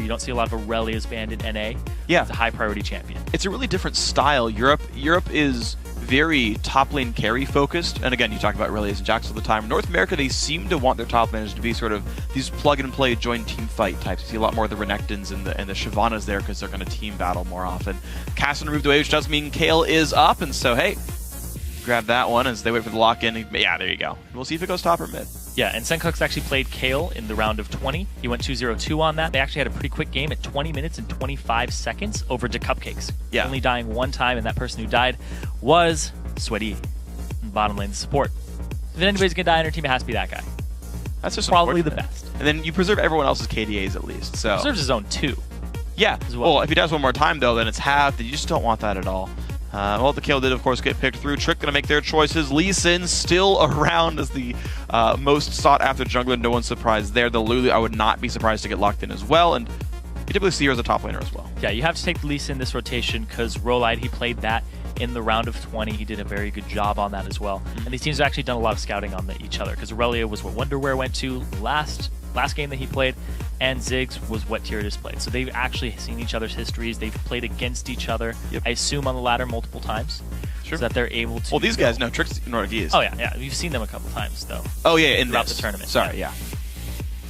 You don't see a lot of Aurelia's banned in NA. Yeah. It's a high priority champion. It's a really different style. Europe is very top lane carry focused, and again, you talk about Aurelia's and Jax all the time. North America, they seem to want their top laners to be sort of these plug and play join team fight types. You see a lot more of the Renekton's and the Shyvanas there because they're going to team battle more often. Casson moved away, which does mean Kayle is up, and so hey, grab that one as they wait for the lock in. Yeah, there you go. We'll see if it goes top or mid. Yeah, and Sencux actually played Kayle in the round of 20. He went 2-0-2 on that. They actually had a pretty quick game at 20 minutes and 25 seconds over to Cupcakes. Yeah. Only dying one time, and that person who died was Sweaty in bottom lane support. If anybody's going to die on your team, it has to be that guy. That's just probably the best. And then you preserve everyone else's KDAs at least. So Preserves his own too. Yeah. Well, if he does one more time, though, then it's halved. You just don't want that at all. Well, the Kayle did, of course, get picked through. Trick going to make their choices. Lee Sin still around as the most sought-after jungler. No one's surprised there. The Lulu, I would not be surprised to get locked in as well. And you typically see her as a top laner as well. Yeah, you have to take the Lee Sin this rotation because Rolide, he played that in the round of 20. He did a very good job on that as well. And these teams have actually done a lot of scouting on each other because Aurelia was what Wonderwear went to last game that he played, and Ziggs was what Tyradus played. So they've actually seen each other's histories. They've played against each other, I assume on the ladder multiple times. Sure. So that they're able to... Well, these guys know Trick's Nordic East. Oh, yeah. You've seen them a couple times, though. Oh, yeah, throughout the tournament. Sorry, yeah.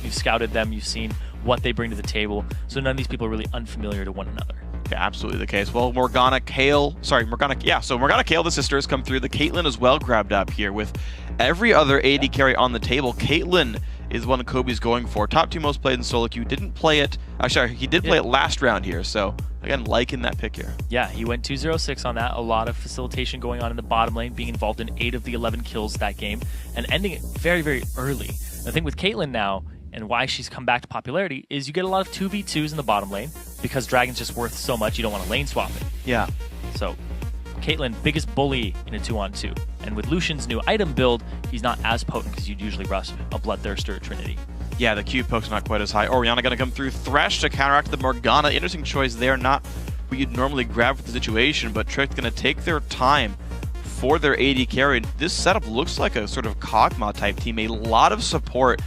You've scouted them. You've seen what they bring to the table. So none of these people are really unfamiliar to one another. Yeah, absolutely the case. Well, Kayle, the sisters come through. The Caitlyn as well grabbed up here with every other AD carry on the table. Caitlyn is one Kobe's going for. Top 2 most played in solo queue. Didn't play it. Actually, he did play it last round here. So again, liking that pick here. Yeah, he went 2-0-6 on that. A lot of facilitation going on in the bottom lane, being involved in 8 of the 11 kills that game, and ending it very, very early. The thing with Caitlyn now, and why she's come back to popularity, is you get a lot of 2v2s in the bottom lane because Dragon's just worth so much you don't want to lane swap it. Yeah. So Caitlyn, biggest bully in a 2-on-2. And with Lucian's new item build, he's not as potent because you'd usually rush a Bloodthirster or Trinity. Yeah, the Q poke's not quite as high. Orianna going to come through Thresh to counteract the Morgana. Interesting choice there. Not what you'd normally grab for the situation, but Trick's going to take their time for their AD carry. This setup looks like a sort of Kog'Maw type team. A lot of support.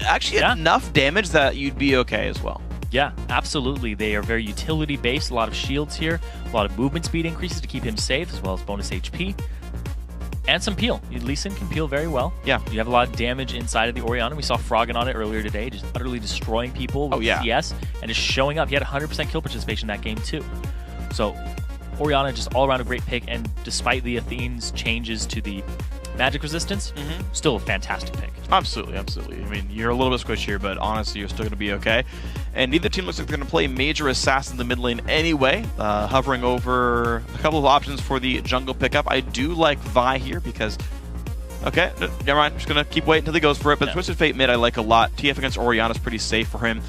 Actually, enough damage that you'd be okay as well. Yeah, absolutely. They are very utility-based. A lot of shields here. A lot of movement speed increases to keep him safe, as well as bonus HP. And some peel. Lee Sin can peel very well. Yeah. You have a lot of damage inside of the Orianna. We saw Froggen on it earlier today, just utterly destroying people with CS and just showing up. He had 100% kill participation in that game, too. So, Orianna, just all around a great pick, and despite the Athene's changes to the magic resistance, still a fantastic pick. Absolutely, absolutely. I mean, you're a little bit squishier, but honestly, you're still going to be okay. And neither team looks like they're going to play major assassin in the mid lane anyway. Hovering over a couple of options for the jungle pickup. I do like Vi here because... Okay, never mind. I'm just going to keep waiting until he goes for it. But Twisted Fate mid I like a lot. TF against Orianna is pretty safe for him.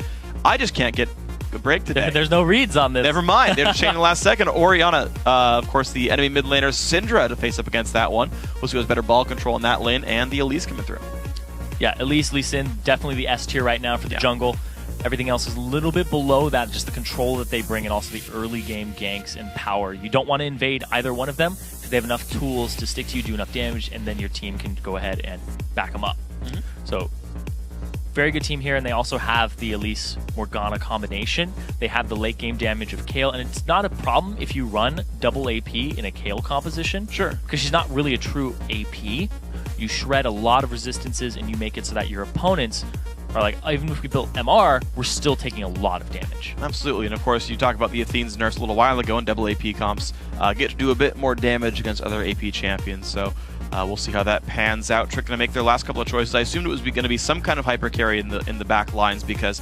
I just can't get a break today. There's no reads on this. Never mind. They're changing the last second. Orianna, of course, the enemy mid laner Syndra to face up against that one. We'll see who has better ball control in that lane, and the Elise coming through. Yeah, Elise, Lee Sin, definitely the S tier right now for the jungle. Everything else is a little bit below that, just the control that they bring and also the early game ganks and power. You don't want to invade either one of them because they have enough tools to stick to you, do enough damage, and then your team can go ahead and back them up. So, very good team here, and they also have the Elise Morgana combination. They have the late game damage of Kayle, and it's not a problem if you run double AP in a Kayle composition. Sure. Because she's not really a true AP. You shred a lot of resistances, and you make it so that your opponents are like, even if we built MR, we're still taking a lot of damage. Absolutely, and of course, you talk about the Athene's nerfs a little while ago, and double AP comps get to do a bit more damage against other AP champions, so we'll see how that pans out. Trick going to make their last couple of choices. I assumed it was going to be some kind of hyper carry in the back lines because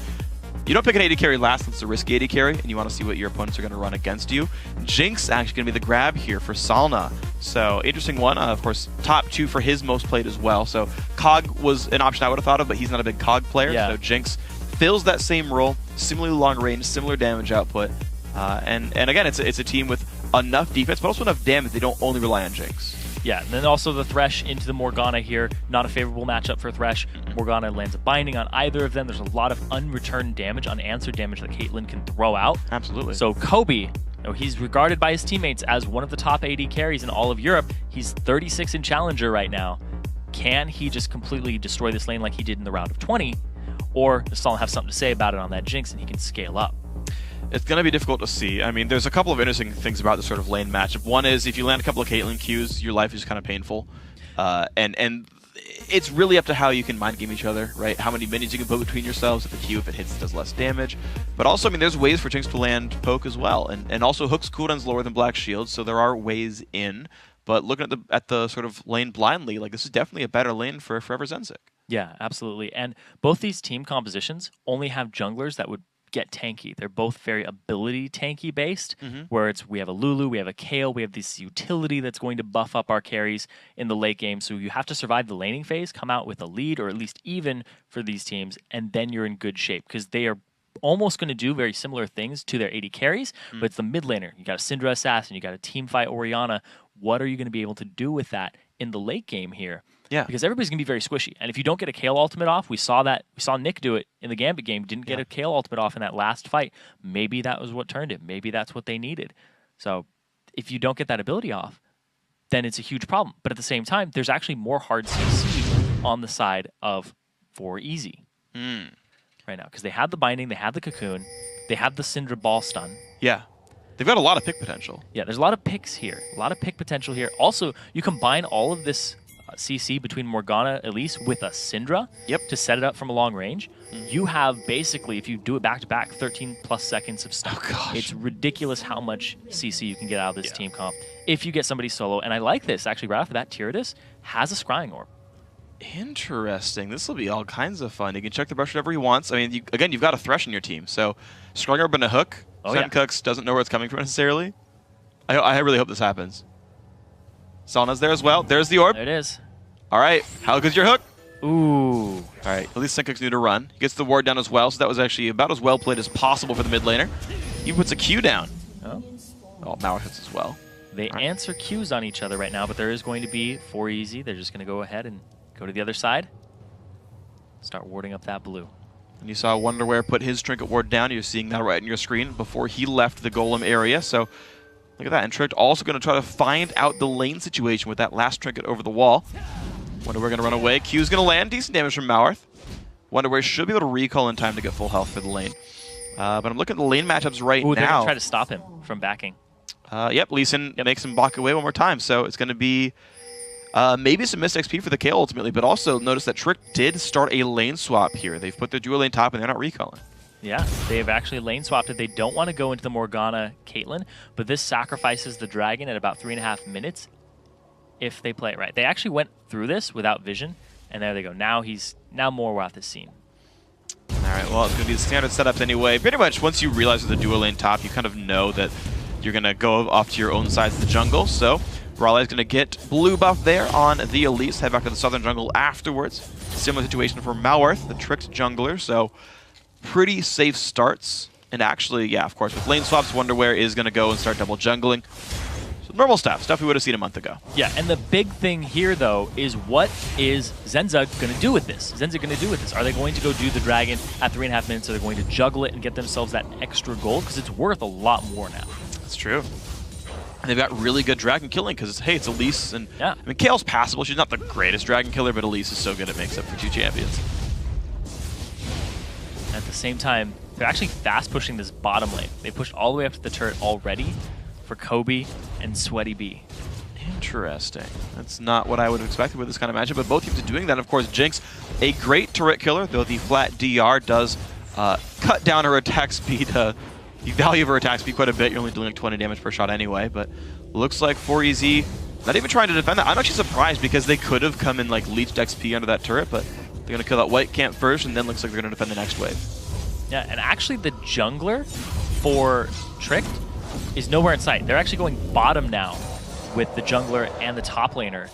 you don't pick an AD carry last, it's a risky AD carry, and you want to see what your opponents are going to run against you. Jinx actually going to be the grab here for Salna. So, interesting one. Of course, top 2 for his most played as well. So, Cog was an option I would have thought of, but he's not a big Cog player. So, Jinx fills that same role, similarly long range, similar damage output. And again, it's a team with enough defense, but also enough damage they don't only rely on Jinx. Yeah, and then also the Thresh into the Morgana here. Not a favorable matchup for Thresh. Morgana lands a binding on either of them. There's a lot of unreturned damage, unanswered damage that Caitlyn can throw out. Absolutely. So Kobe, he's regarded by his teammates as one of the top AD carries in all of Europe. He's 36 in Challenger right now. Can he just completely destroy this lane like he did in the round of 20? or does Stalin have something to say about it on that Jinx and he can scale up? It's going to be difficult to see. I mean, there's a couple of interesting things about this sort of lane matchup. One is if you land a couple of Caitlyn Qs, your life is kind of painful. And it's really up to how you can mind game each other, right? How many minions you can put between yourselves. If the Q, if it hits, does less damage. But also, I mean, there's ways for Jinx to land poke as well. And also, Hook's cooldown's lower than Black Shield, so there are ways in. But looking at the sort of lane blindly, like this is definitely a better lane for 4everzenzyg. Yeah, absolutely. And both these team compositions only have junglers that would get tanky. They're both very ability tanky based, where we have a Lulu, we have a Kayle, we have this utility that's going to buff up our carries in the late game. So you have to survive the laning phase, come out with a lead or at least even for these teams, and then you're in good shape because they are almost going to do very similar things to their AD carries, but it's the mid laner. You got a Syndra assassin, you got a team fight Orianna. What are you going to be able to do with that in the late game here? Yeah. Because everybody's going to be very squishy. And if you don't get a Kayle ultimate off, we saw Nick do it in the Gambit game, didn't get a Kayle ultimate off in that last fight. Maybe that was what turned it. Maybe that's what they needed. So if you don't get that ability off, then it's a huge problem. But at the same time, there's actually more hard CC on the side of 4EZ right now. Because they have the binding, they have the cocoon, they have the Syndra ball stun. Yeah. They've got a lot of pick potential. Yeah, there's a lot of picks here. A lot of pick potential here. Also, you combine all of this CC between Morgana, Elise, with a Syndra to set it up from a long range. You have basically, if you do it back-to-back, 13 plus seconds of stun. Oh, gosh. It's ridiculous how much CC you can get out of this team comp if you get somebody solo. And I like this, actually, right off the bat, Tyranids has a Scrying Orb. Interesting. This will be all kinds of fun. He can check the brush whatever he wants. I mean, again, you've got a Thresh in your team. So, Scrying Orb and a Hook. Cooks doesn't know where it's coming from necessarily. I really hope this happens. Sauna's there as well. There's the orb. There it is. All right. How good's your hook? Ooh. All right. At least Cook's new to run. He gets the ward down as well, so that was actually about as well played as possible for the mid laner. He puts a Q down. Oh, Mauer hits as well. They answer Qs on each other right now, but there is going to be 4EZ. They're just going to go ahead and go to the other side. Start warding up that blue. And you saw Wonderwear put his trinket ward down. You're seeing that right on your screen before he left the golem area. So look at that. And Trinket also going to try to find out the lane situation with that last trinket over the wall. Wonderwear going to run away. Q's going to land. Decent damage from Mauerth. Wonderwear should be able to recall in time to get full health for the lane. But I'm looking at the lane matchups right now. They're going to try to stop him from backing. Yep, Lee Sin makes him back away one more time. So it's going to be maybe some missed XP for the Kayle ultimately, but also notice that Trick did start a lane swap here. They've put their dual lane top and they're not recalling. Yeah, they've actually lane swapped it. They don't want to go into the Morgana Caitlyn, but this sacrifices the dragon at about 3.5 minutes if they play it right. They actually went through this without vision, and there they go. Now more off this scene. All right, well, it's going to be the standard setups anyway. Pretty much once you realize with the dual lane top, you kind of know that you're going to go off to your own sides of the jungle. So Raleigh is going to get blue buff there on the Elise, head back to the southern jungle afterwards. Similar situation for Mauerth, the tricked jungler, so pretty safe starts. And actually, yeah, of course, with lane swaps, Wonderwear is going to go and start double jungling. So normal stuff we would have seen a month ago. Yeah, and the big thing here, though, is what is Zenzug going to do with this? Are they going to go do the dragon at 3.5 minutes? Are they going to juggle it and get themselves that extra gold? Because it's worth a lot more now. That's true. And they've got really good dragon killing because, hey, it's Elise. And yeah. I mean, Kayle's passable. She's not the greatest dragon killer, but Elise is so good it makes up for 2 champions. At the same time, they're actually fast pushing this bottom lane. They pushed all the way up to the turret already for Kobe and Sweaty B. Interesting. That's not what I would have expected with this kind of matchup, but both teams are doing that. Of course, Jinx, a great turret killer, though the flat DR does cut down her attack speed, the value of her attack speed quite a bit. You're only doing like 20 damage per shot anyway, but looks like 4EZ not even trying to defend that. I'm actually surprised because they could have come in like leached XP under that turret, but they're going to kill that white camp first, and then looks like they're going to defend the next wave. Yeah, and actually the jungler for Tricked is nowhere in sight. They're actually going bottom now with the jungler and the top laner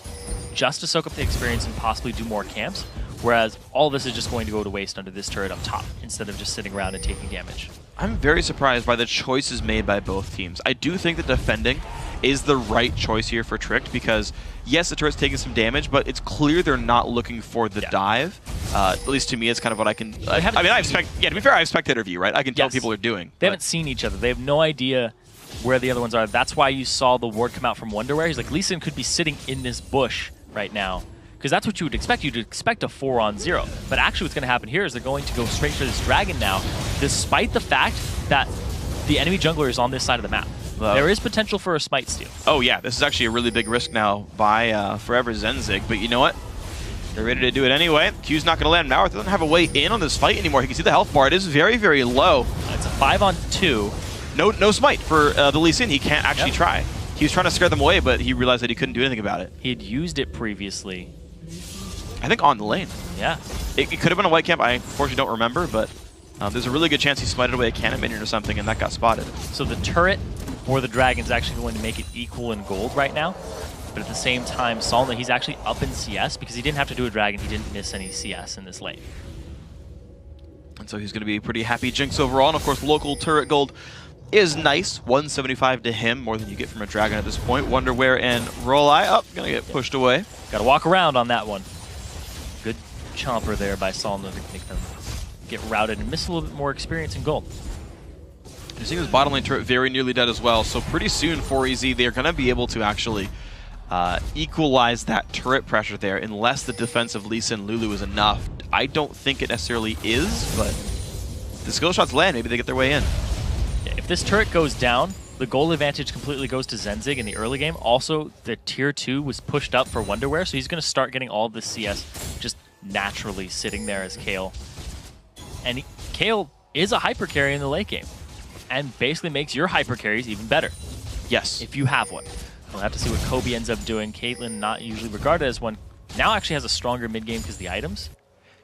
just to soak up the experience and possibly do more camps, whereas all this is just going to go to waste under this turret up top instead of just sitting around and taking damage. I'm very surprised by the choices made by both teams. I do think that defending is the right choice here for Tricked because, yes, the turret's taking some damage, but it's clear they're not looking for the dive. At least to me, it's kind of what I can... I mean, to be fair, I have spectator view, right? I can tell people are doing. They haven't seen each other. They have no idea where the other ones are. That's why you saw the ward come out from Wonderwear. He's like, Lee Sin could be sitting in this bush right now. because that's what you would expect. You'd expect a 4-on-0. But actually what's going to happen here is they're going to go straight for this dragon now, despite the fact that the enemy jungler is on this side of the map. There is potential for a smite steal. Oh yeah, this is actually a really big risk now by 4everzenzyg, but you know what? They're ready to do it anyway. Q's not going to land. Mauer doesn't have a way in on this fight anymore. You can see the health bar. It is very, very low. It's a 5-on-2. No smite for the Lee Sin. He can't actually try. He was trying to scare them away, but he realized that he couldn't do anything about it. He had used it previously. I think on the lane. Yeah. It could have been a white camp. I unfortunately don't remember, but there's a really good chance he smited away a cannon minion or something, and that got spotted. So the turret for the dragon is actually going to make it equal in gold right now. But at the same time, Solna, he's actually up in CS because he didn't have to do a dragon. He didn't miss any CS in this lane. And so he's going to be a pretty happy Jinx overall. And of course, local turret gold is nice. 175 to him, more than you get from a dragon at this point. Wonderwear and Rolai up, going to get pushed away. Got to walk around on that one. Good chomper there by Solna to make them get routed and miss a little bit more experience in gold. You're seeing this bottom lane turret very nearly dead as well. So pretty soon, 4EZ, they're going to be able to actually equalize that turret pressure there, unless the defensive Lee Sin Lulu is enough. I don't think it necessarily is, but the skill shots land. Maybe they get their way in. Yeah, if this turret goes down, the goal advantage completely goes to Zenzig in the early game. Also, the tier 2 was pushed up for Wonderwear, so he's going to start getting all of the CS just naturally sitting there as Kayle. And Kayle is a hyper carry in the late game, and basically makes your hyper carries even better. Yes. If you have one. We'll have to see what Kobe ends up doing. Caitlyn, not usually regarded as one, now actually has a stronger mid game because the items.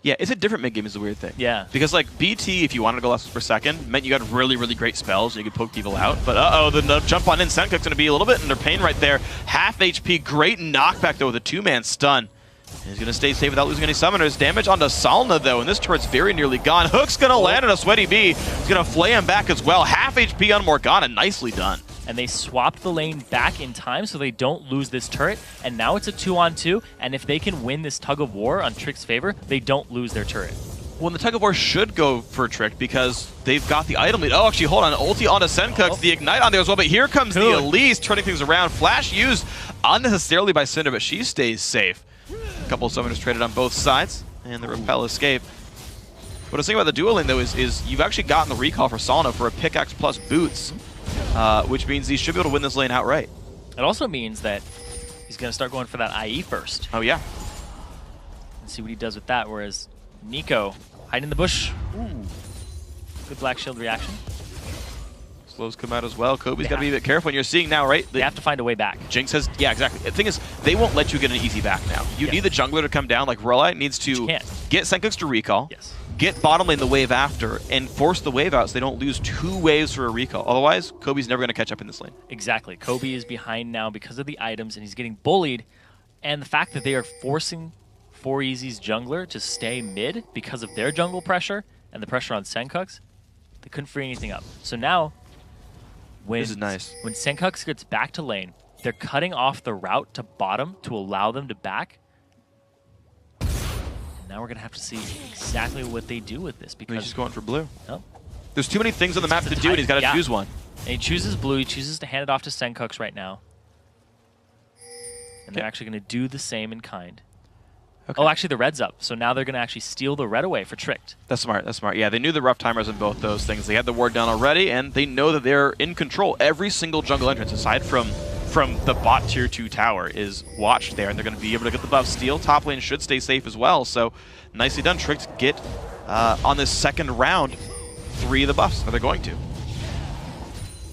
Yeah, it's a different mid game is the weird thing. Yeah. Because like BT, if you wanted to go less per second, meant you got really, really great spells and you could poke people out. But the jump on in, Sencook's going to be a little bit under pain right there. Half HP, great knockback though with a 2-man stun. And he's going to stay safe without losing any summoners. Damage onto Solna though, and this turret's very nearly gone. Hook's going to land on a Sweaty Bee. He's going to flay him back as well. Half HP on Morgana, nicely done. And they swapped the lane back in time so they don't lose this turret. And now it's a 2-on-2. And if they can win this tug of war on Trick's favor, they don't lose their turret. Well, the tug of war should go for Trick because they've got the item lead. Oh, actually, hold on. Ulti onto Sencook's, the Ignite on there as well. But here comes the Elise turning things around. Flash used unnecessarily by Cinder, but she stays safe. A couple of summoners traded on both sides, and the Repel escape. What I was thinking about the dual lane, though, is you've actually gotten the recall for Solna for a pickaxe plus boots. Which means he should be able to win this lane outright. It also means that he's going to start going for that IE first. Oh, yeah. And see what he does with that, whereas Nico, hiding in the bush. Ooh. Good Black Shield reaction. Slows come out as well. Kobe's got to be a bit careful, and you're seeing now, right? They have to find a way back. Jinx has, yeah, exactly. The thing is, they won't let you get an easy back now. You need the jungler to come down, like Rolai needs to get Sencook's to recall. Yes. Get bottom lane the wave after, and force the wave out so they don't lose 2 waves for a recall. Otherwise, Kobe's never going to catch up in this lane. Exactly. Kobe is behind now because of the items, and he's getting bullied. And the fact that they are forcing 4EZ's jungler to stay mid because of their jungle pressure and the pressure on Sencook's, they couldn't free anything up. So now, when, this is nice. When Sencook's gets back to lane, they're cutting off the route to bottom to allow them to back. Now we're going to have to see exactly what they do with this. Because he's just going for blue. Oh. There's too many things on the map to do, and he's got to choose one. And he chooses blue. He chooses to hand it off to Sencook's right now. And they're actually going to do the same in kind. Okay. Oh, actually, the red's up. So now they're going to actually steal the red away for Tricked. That's smart. That's smart. Yeah, they knew the rough timers in both those things. They had the ward down already, and they know that they're in control. Every single jungle entrance, aside from the bot tier 2 tower, is watched there, and they're going to be able to get the buff steal. Top lane should stay safe as well, so nicely done. Tricked get, on this second round, 3 of the buffs, or they're going to.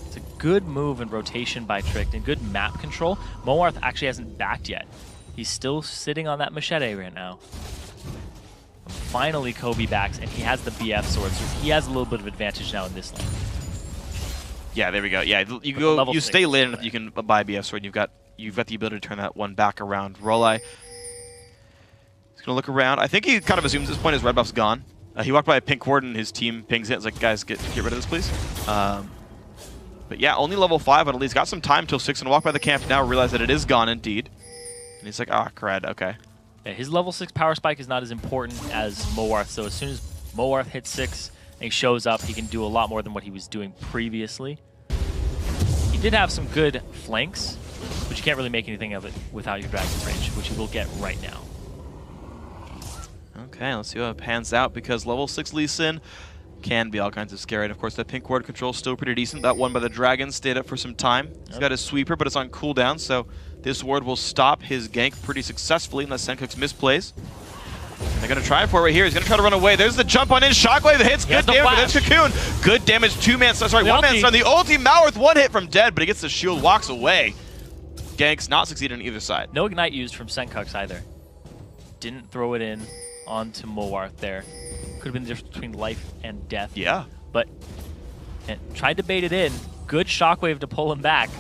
It's a good move in rotation by Tricked, and good map control. Moarth actually hasn't backed yet. He's still sitting on that machete right now. Finally, Kobe backs, and he has the BF sword, so he has a little bit of advantage now in this lane. Yeah, there we go. Yeah, you stay late enough, you can buy BF sword. You've got the ability to turn that one back around. Rolai, he's gonna look around. I think he kind of assumes at this point his red buff's gone. He walked by a pink ward and his team pings it. It's like, guys, get rid of this, please. But yeah, only level 5, but at least got some time till 6 and walk by the camp now. Realize that it is gone indeed. And he's like, ah, crud, okay. Yeah, his level 6 power spike is not as important as Moarth, so as soon as Moarth hits 6 and he shows up, he can do a lot more than what he was doing previously. He did have some good flanks, but you can't really make anything of it without your Dragon's Rage, which he will get right now. Okay, let's see how it pans out, because level 6 Lee Sin can be all kinds of scary. And of course, that pink ward control is still pretty decent. That one by the dragon stayed up for some time. He's got his sweeper, but it's on cooldown, so this ward will stop his gank pretty successfully unless Senkux misplays. And they're going to try for it right here. He's going to try to run away. There's the jump on in. Shockwave hits. Good damage. There's Cocoon. Good damage. One-man stun. The ulti. Mauer with one hit from dead, but he gets the shield, walks away. Ganks not succeeding on either side. No ignite used from Senkux either. Didn't throw it in onto Mowarth there. Could have been the difference between life and death. Yeah. But tried to bait it in. Good shockwave to pull him back.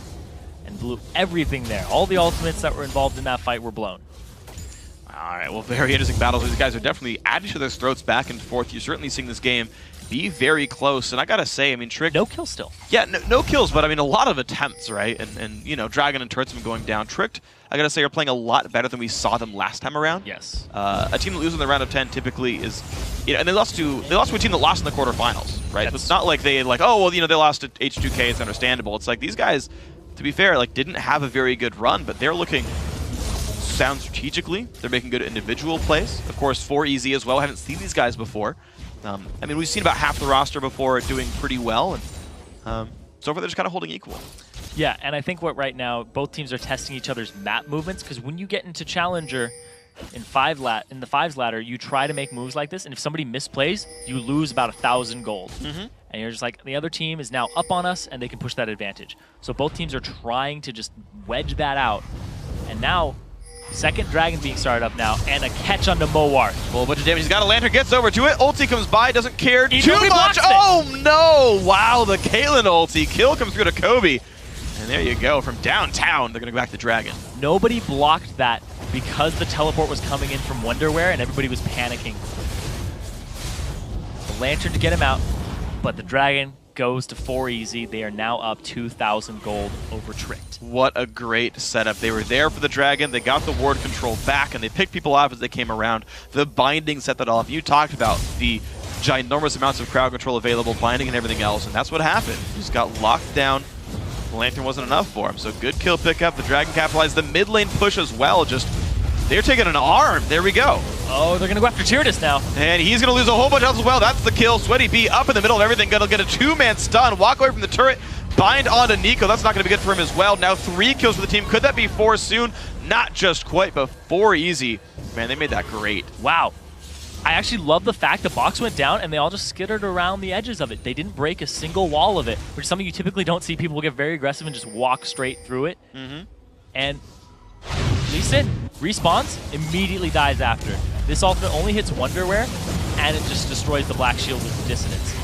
And blew everything there. All the ultimates that were involved in that fight were blown. All right, well, very interesting battles. These guys are definitely at each other's throats back and forth. You're certainly seeing this game be very close. And I got to say, I mean, Trick... No kills still. Yeah, no kills, but I mean, a lot of attempts, right? And you know, Dragon and Turretsman going down. Tricked, I got to say, are playing a lot better than we saw them last time around. Yes. A team that loses in the round of 10 typically is... You know, and they lost to a team that lost in the quarterfinals, right? So it's not like they, like, oh, well, you know, they lost to H2K, it's understandable. It's like these guys, to be fair, like, didn't have a very good run, but they're looking... sound strategically. They're making good individual plays. Of course, 4EZ as well. I haven't seen these guys before. I mean, we've seen about half the roster before doing pretty well, and so far they're just kind of holding equal. Yeah, and I think what right now, both teams are testing each other's map movements, because when you get into Challenger in the fives ladder, you try to make moves like this, and if somebody misplays, you lose about 1,000 gold. And you're just like, the other team is now up on us, and they can push that advantage. So both teams are trying to just wedge that out, and now... Second dragon being started up now, and a catch onto Mowarth. Well, a bunch of damage. He's got a lantern, gets over to it. Ulti comes by, doesn't care too much. It. Oh no! Wow, the Caitlyn ulti. Kill comes through to Kobe. And there you go. From downtown, they're going to go back to Dragon. Nobody blocked that because the teleport was coming in from Wonderwear, and everybody was panicking. The lantern to get him out, but the dragon goes to 4EZ. They are now up 2,000 gold over Tricked. What a great setup. They were there for the dragon. They got the ward control back, and they picked people off as they came around. The binding set that off. You talked about the ginormous amounts of crowd control available, binding and everything else, and that's what happened. He just got locked down. The lantern wasn't enough for him, so good kill pickup. The dragon capitalized. The mid lane push as well. Just they're taking an arm. There we go. Oh, they're going to go after Tyradus now. And he's going to lose a whole bunch of health as well. That's the kill. Sweaty B up in the middle of everything. Going to get a two-man stun. Walk away from the turret. Bind onto Nico. That's not going to be good for him as well. Now 3 kills for the team. Could that be 4 soon? Not just quite, but 4EZ. Man, they made that great. Wow. I actually love the fact the box went down and they all just skittered around the edges of it. They didn't break a single wall of it, which is something you typically don't see. People will get very aggressive and just walk straight through it. And Lee Sin respawns, immediately dies after. This ultimate only hits Wonderwear, and it just destroys the Black Shield with Dissonance.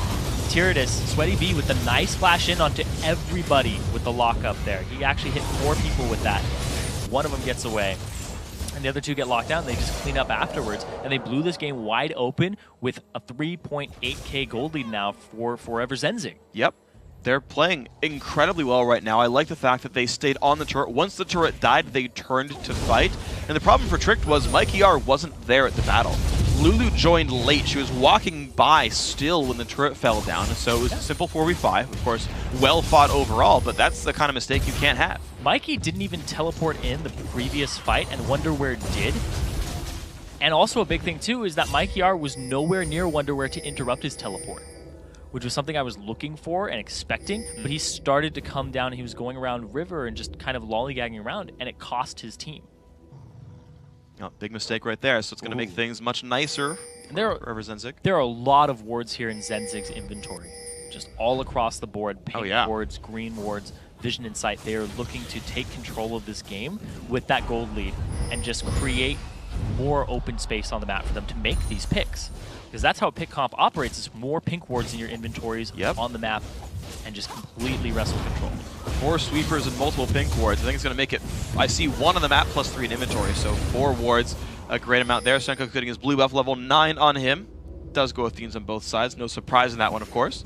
Tyradus, Sweaty B with the nice flash in onto everybody with the lockup there. He actually hit 4 people with that. One of them gets away, and the other 2 get locked down. They just clean up afterwards, and they blew this game wide open with a 3.8k gold lead now for 4everzenzyg. Yep. They're playing incredibly well right now. I like the fact that they stayed on the turret. Once the turret died, they turned to fight. And the problem for Tricked was Mikey R wasn't there at the battle. Lulu joined late. She was walking by still when the turret fell down. And so it was a simple 4v5. Of course, well fought overall, but that's the kind of mistake you can't have. Mikey didn't even teleport in the previous fight, and Wonderwear did. And also a big thing, too, is that Mikey R was nowhere near Wonderwear to interrupt his teleport, which was something I was looking for and expecting, but he started to come down. He was going around River and just kind of lollygagging around, and it cost his team. Oh, big mistake right there, so it's going to make things much nicer for 4everzenzyg. There are a lot of wards here in Zenzig's inventory, just all across the board. Pink wards, green wards, Vision and Sight. They are looking to take control of this game with that gold lead and just create more open space on the map for them to make these picks. Because that's how pick comp operates, is more pink wards in your inventories on the map and just completely wrestle control. 4 sweepers and multiple pink wards. I think it's going to make it, I see 1 on the map plus 3 in inventory, so 4 wards, a great amount there. Senkux getting his blue buff level 9 on him. Does go with themes on both sides, no surprise in that one, of course.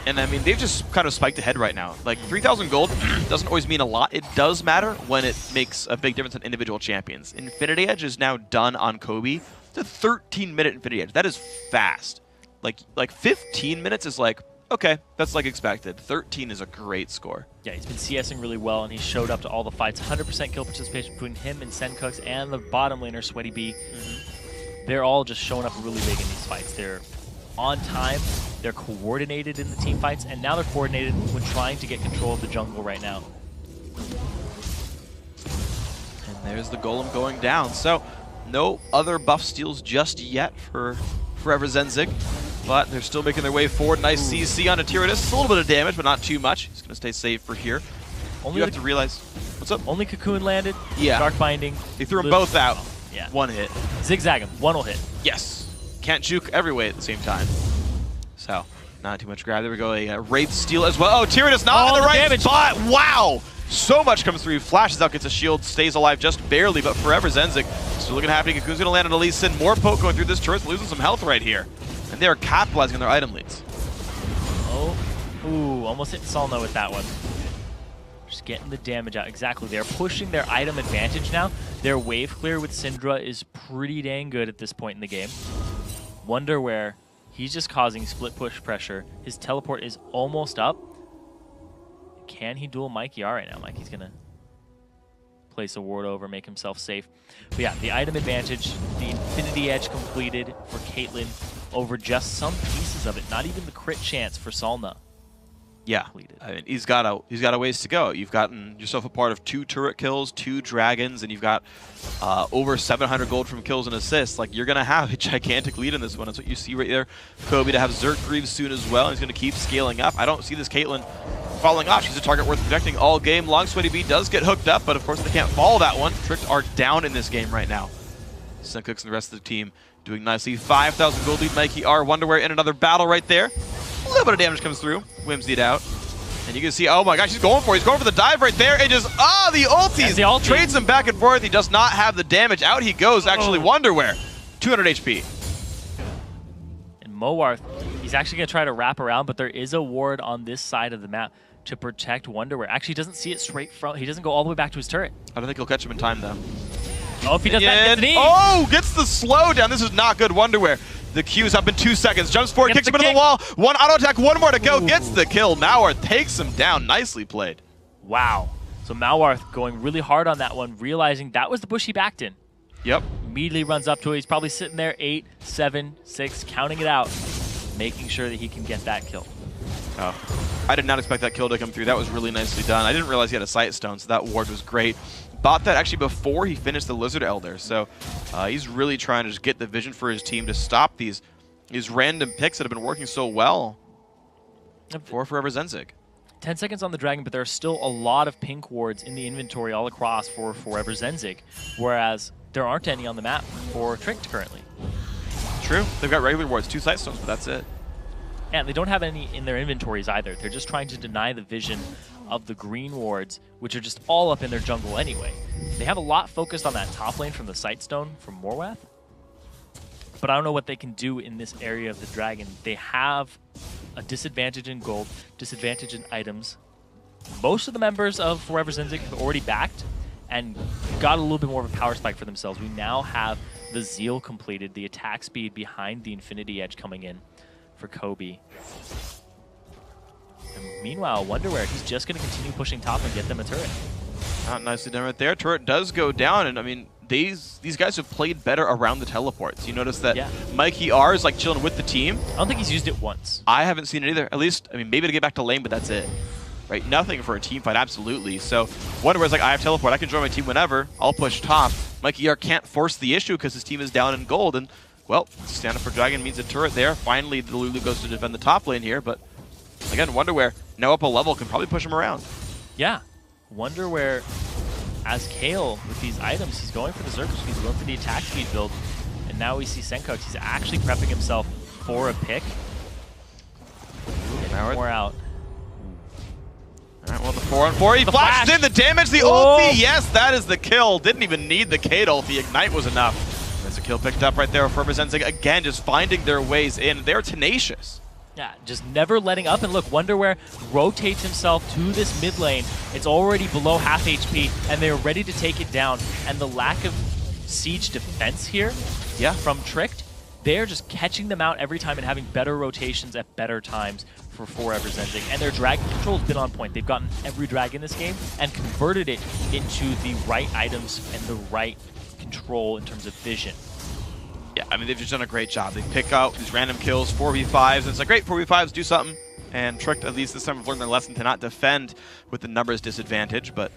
And I mean, they've just kind of spiked ahead right now. Like, 3,000 gold doesn't always mean a lot. It does matter when it makes a big difference on individual champions. Infinity Edge is now done on Kobe. It's a 13-minute Infinity Edge. That is fast. Like 15 minutes is like, okay, that's like expected. 13 is a great score. Yeah, he's been CSing really well, and he showed up to all the fights. 100% kill participation between him and Senkux and the bottom laner, Sweaty B. they're all just showing up really big in these fights. They're on time, they're coordinated in the team fights, and now they're coordinated when trying to get control of the jungle right now. And there's the golem going down. So no other buff steals just yet for 4everzenzyg, but they're still making their way forward. Nice CC on a Tyrannus. A little bit of damage, but not too much. He's going to stay safe for here. You have to realize... What's up? Only Cocoon landed. Yeah. Dark Binding. They threw them both out. Yeah. One hit. Zigzag him. One will hit. Yes. Can't juke every way at the same time. So, not too much grab. There we go. A Wraith steal as well. Oh, Tyrannus not in the right damage. spot. Wow. So much comes through. Flashes out, gets a shield, stays alive just barely, but 4everzenzyg still looking happening. Cocoon's going to land on a Lee Sin. More poke going through this turret, losing some health right here. And they are capitalizing on their item leads. Oh. Ooh, almost hit Solno with that one. Just getting the damage out. Exactly. They're pushing their item advantage now. Their wave clear with Syndra is pretty dang good at this point in the game. Wonder where he's just causing split push pressure. His teleport is almost up. Can he duel Mikey R right now? Mikey's going to place a ward over, make himself safe. But yeah, the item advantage, the Infinity Edge completed for Caitlyn over just some pieces of it. Not even the crit chance for Solna. Yeah, I mean, he's got a ways to go. You've gotten yourself a part of 2 turret kills, 2 dragons, and you've got over 700 gold from kills and assists. Like, you're gonna have a gigantic lead in this one. That's what you see right there. Kobe to have Zerk Greaves soon as well. He's gonna keep scaling up. I don't see this Caitlyn falling off. She's a target worth protecting all game. Long Sweaty Bee does get hooked up, but of course they can't follow that one. Tricked are down in this game right now. Suncooks and the rest of the team doing nicely. 5,000 gold lead. Mikey R. Wonderwear in another battle right there. A little bit of damage comes through. Whimsied out. And you can see, oh my gosh, he's going for the dive right there. And just, the ulties. The ulti. Trades him back and forth. He does not have the damage. Out he goes, actually, Wonderwear. 200 HP. And Mowarth, he's actually going to try to wrap around, but there is a ward on this side of the map to protect Wonderwear. Actually, he doesn't see it straight from, he doesn't go all the way back to his turret. I don't think he'll catch him in time, though. Oh, if he does that, gets an E. Oh, gets the slow down. This is not good, Wonderwear. The Q's up in 2 seconds. Jumps forward, kicks him into the wall. One auto attack, one more to go. Ooh. Gets the kill. Mowarth takes him down. Nicely played. Wow. So Mowarth going really hard on that one, realizing that was the bush he backed in. Yep. Immediately runs up to it. He's probably sitting there 8, 7, 6, counting it out, making sure that he can get that kill. Oh, I did not expect that kill to come through. That was really nicely done. I didn't realize he had a sight stone, so that ward was great. Bought that actually before he finished the Lizard Elder, so he's really trying to just get the vision for his team to stop these random picks that have been working so well for 4everzenzyg. 10 seconds on the Dragon, but there are still a lot of pink wards in the inventory all across for 4everzenzyg, whereas there aren't any on the map for Tricked currently. True. They've got regular wards, 2 sight stones, but that's it. And they don't have any in their inventories either. They're just trying to deny the vision of the green wards, which are just all up in their jungle anyway. They have a lot focused on that top lane from the Sightstone from Morwath, but I don't know what they can do in this area of the Dragon. They have a disadvantage in gold, disadvantage in items. Most of the members of 4everzenzyg have already backed and got a little bit more of a power spike for themselves. We now have the Zeal completed, the attack speed behind the Infinity Edge coming in for Kobe. And meanwhile, Wonderwear, he's just going to continue pushing top and get them a turret. Nicely done right there. Turret does go down, and I mean, these guys have played better around the teleports. You notice that Mikey R is like chilling with the team. I don't think he's used it once. I haven't seen it either. At least, I mean, maybe to get back to lane, but that's it. Right? Nothing for a team fight, absolutely. So Wonderwear's like, I have teleport. I can join my team whenever. I'll push top. Mikey R can't force the issue because his team is down in gold, and well, stand up for Dragon means a turret there. Finally, the Lulu goes to defend the top lane here, but again, Wonderwear, now up a level, can probably push him around. Yeah. Wonderwear, as Kale, with these items, he's going for the Zerker speed, he's going for the attack speed build, and now we see Senkox. He's actually prepping himself for a pick. More out. All right, well, the 4-on-4, he flashed in the damage, the ulti, yes, that is the kill. Didn't even need the Kate ulti, Ignite was enough. There's a kill picked up right there for 4everzenzyg. Again, just finding their ways in. They're tenacious. Yeah, just never letting up. And look, Wonderwear rotates himself to this mid lane. It's already below half HP, and they're ready to take it down. And the lack of siege defense here from Tricked, they're just catching them out every time and having better rotations at better times for 4everzenzyg. And their dragon control has been on point. They've gotten every drag in this game and converted it into the right items and the right control in terms of vision. Yeah, I mean, they've just done a great job. They pick out these random kills, 4v5s, and it's like, great, 4v5s, do something. And Tricked, at least this time, have learned their lesson to not defend with the numbers disadvantage, but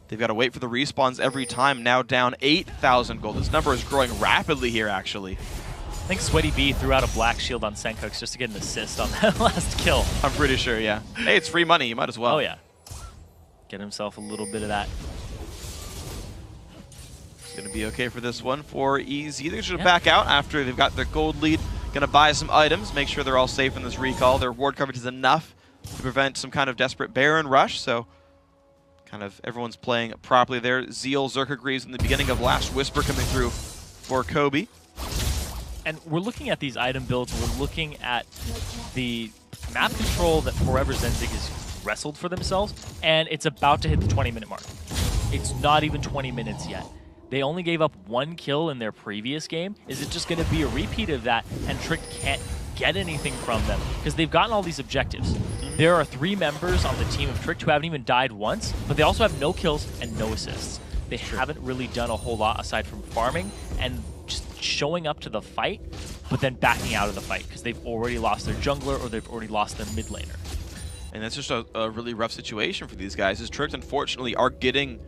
they've got to wait for the respawns every time. Now down 8,000 gold. This number is growing rapidly here, actually. I think Sweaty B threw out a black shield on Sencooks just to get an assist on that last kill. I'm pretty sure, yeah. Hey, it's free money. You might as well. Oh, yeah. Get himself a little bit of that. It's going to be okay for this one for EZ. They're going to back out after they've got their gold lead. Going to buy some items, make sure they're all safe in this recall. Their ward coverage is enough to prevent some kind of desperate Baron rush, so kind of everyone's playing properly there. Zeal, Zerka Greaves in the beginning of Last Whisper coming through for Kobe. And we're looking at these item builds, we're looking at the map control that 4everzenzyg has wrestled for themselves, and it's about to hit the 20-minute mark. It's not even 20 minutes yet. They only gave up 1 kill in their previous game. Is it just going to be a repeat of that, and Trick can't get anything from them? Because they've gotten all these objectives. There are 3 members on the team of Trick who haven't even died once, but they also have no kills and no assists. They haven't really done a whole lot aside from farming and just showing up to the fight, but then backing out of the fight because they've already lost their jungler or they've already lost their mid laner. And that's just a really rough situation for these guys. As Trick, unfortunately, are getting...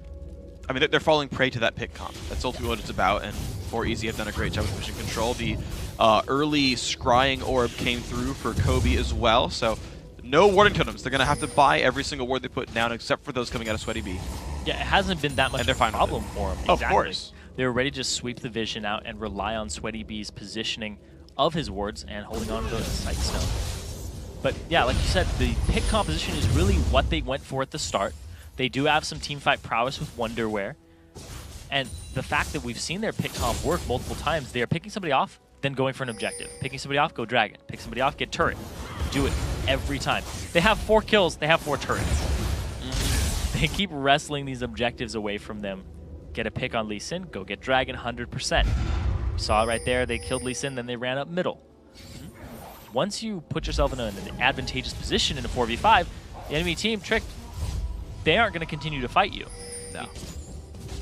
I mean, they're falling prey to that pick comp. That's ultimately what it's about, and 4EZ have done a great job of pushing control. The early scrying orb came through for Kobe as well, so no warding totems. They're going to have to buy every single ward they put down, except for those coming out of Sweaty B. Yeah, it hasn't been that much of a problem for them. Exactly. Of course. They're ready to just sweep the vision out and rely on Sweaty B's positioning of his wards and holding on to the sight stone. But yeah, like you said, the pick composition is really what they went for at the start. They do have some teamfight prowess with Wonderwear. And the fact that we've seen their pick comp work multiple times, they are picking somebody off, then going for an objective. Picking somebody off, go Dragon. Pick somebody off, get turret. Do it every time. They have 4 kills, they have 4 turrets. They keep wrestling these objectives away from them. Get a pick on Lee Sin, go get Dragon 100%. You saw it right there, they killed Lee Sin, then they ran up middle. Once you put yourself in an advantageous position in a 4v5, the enemy team, Trick, they aren't going to continue to fight you. No.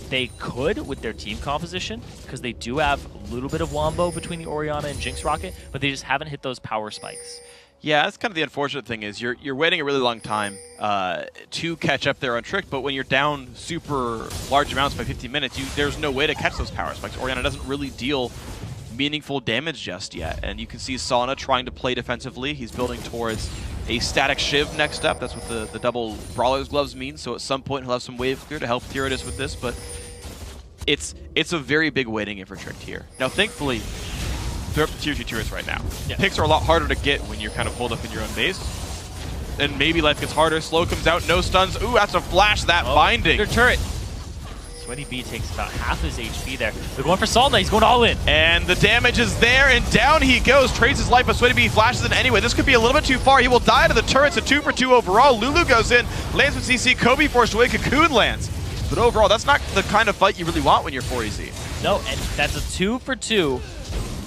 They could with their team composition, because they do have a little bit of wombo between the Orianna and Jinx Rocket, but they just haven't hit those power spikes. Yeah, that's kind of the unfortunate thing is you're waiting a really long time to catch up there on Trick, but when you're down super large amounts by 15 minutes, there's no way to catch those power spikes. Orianna doesn't really deal meaningful damage just yet, and you can see Sauna trying to play defensively. He's building towards a static Shiv next up. That's what the double Brawler's Gloves mean, so at some point he'll have some wave clear to help Theoridus with this, but it's a very big waiting game for Trick here. Now, thankfully, they're up to tier 2 turrets right now. Yeah. Picks are a lot harder to get when you're kind of holed up in your own base. And maybe life gets harder. Slow comes out, no stuns. Ooh, that's a flash, that binding. Their turret. Sweaty B takes about half his HP there. They're going for Salt, he's going all in. And the damage is there, and down he goes. Trades his life, but Sweaty B flashes it anyway. This could be a little bit too far. He will die to the turrets, a 2 for 2 overall. Lulu goes in, lands with CC. Kobe forced away, Cocoon lands. But overall, that's not the kind of fight you really want when you're 4EZ. No, and that's a 2 for 2.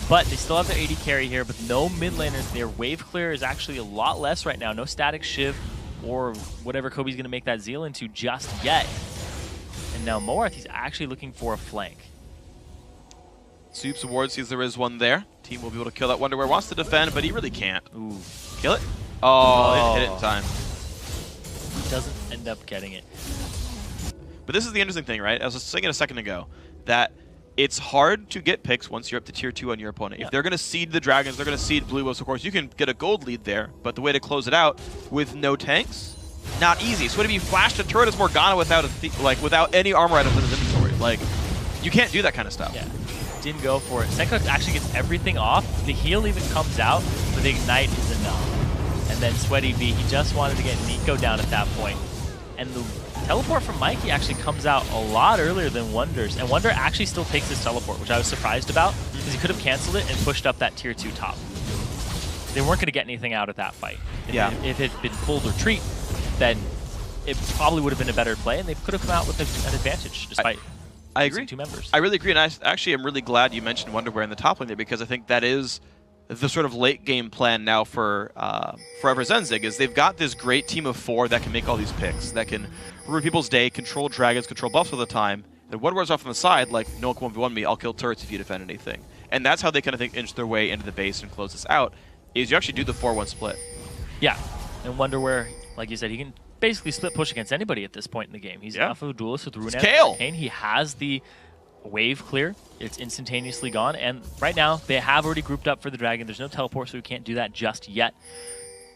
But they still have their AD carry here, but no mid laners. Their wave clear is actually a lot less right now. No static Shiv or whatever Kobe's going to make that Zeal into just yet. And now Moarth, he's actually looking for a flank. Soups Award sees there is one there. Team will be able to kill that Wonderwear. Wants to defend, but he really can't. Ooh. Kill it? Oh, hit it in time. He doesn't end up getting it. But this is the interesting thing, right? I was saying it a second ago, that it's hard to get picks once you're up to tier 2 on your opponent. Yeah. If they're going to seed the Dragons, they're going to seed Blue Wolves, of course, you can get a gold lead there, but the way to close it out with no tanks, not easy. So to be flashed a turret as Morgana without without any armor items in his inventory. Like, you can't do that kind of stuff. Yeah, didn't go for it. Sencooks actually gets everything off. The heal even comes out, but the ignite is enough. And then Sweaty B, he just wanted to get Nico down at that point. And the teleport from Mikey actually comes out a lot earlier than Wonder's, and Wonder actually still takes his teleport, which I was surprised about, because he could have canceled it and pushed up that tier 2 top. They weren't going to get anything out of that fight. If it had been full retreat, then it probably would have been a better play, and they could have come out with an advantage, despite I agree. 2 members. I really agree, and I actually am really glad you mentioned Wonderwear in the top lane there, because I think that is the sort of late game plan now for 4everzenzyg, is they've got this great team of 4 that can make all these picks, that can ruin people's day, control dragons, control buffs all the time. And Wonderwear's off on the side, like, no one can 1v1 me, I'll kill turrets if you defend anything. And that's how they kind of inch their way into the base and close this out, is you actually do the 4-1 split. Yeah, and wonder where, like you said, he can basically split push against anybody at this point in the game. He's enough of a duelist with Rune and Hurricane. He has the wave clear. It's instantaneously gone, and right now they have already grouped up for the dragon. There's no teleport, so we can't do that just yet.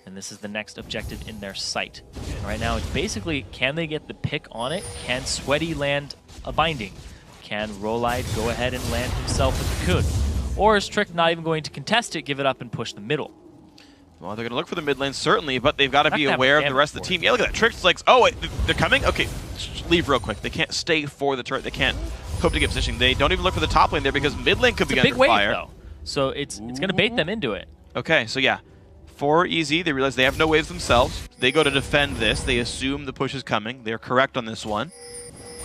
And this is the next objective in their sight. And right now it's basically, can they get the pick on it? Can Sweaty land a binding? Can Rolide go ahead and land himself with the Cocoon? Or is Trick not even going to contest it, give it up, and push the middle? Well, they're going to look for the mid lane, certainly, but they've got to be aware of the rest of the team. Yeah, look at that. Trick's like, oh, wait, they're coming? Okay, leave real quick. They can't stay for the turret. They can't hope to get positioning. They don't even look for the top lane there because mid lane could be under fire. Though. So it's going to bait them into it. Okay, so yeah. 4EZ, they realize they have no waves themselves. They go to defend this. They assume the push is coming. They're correct on this one.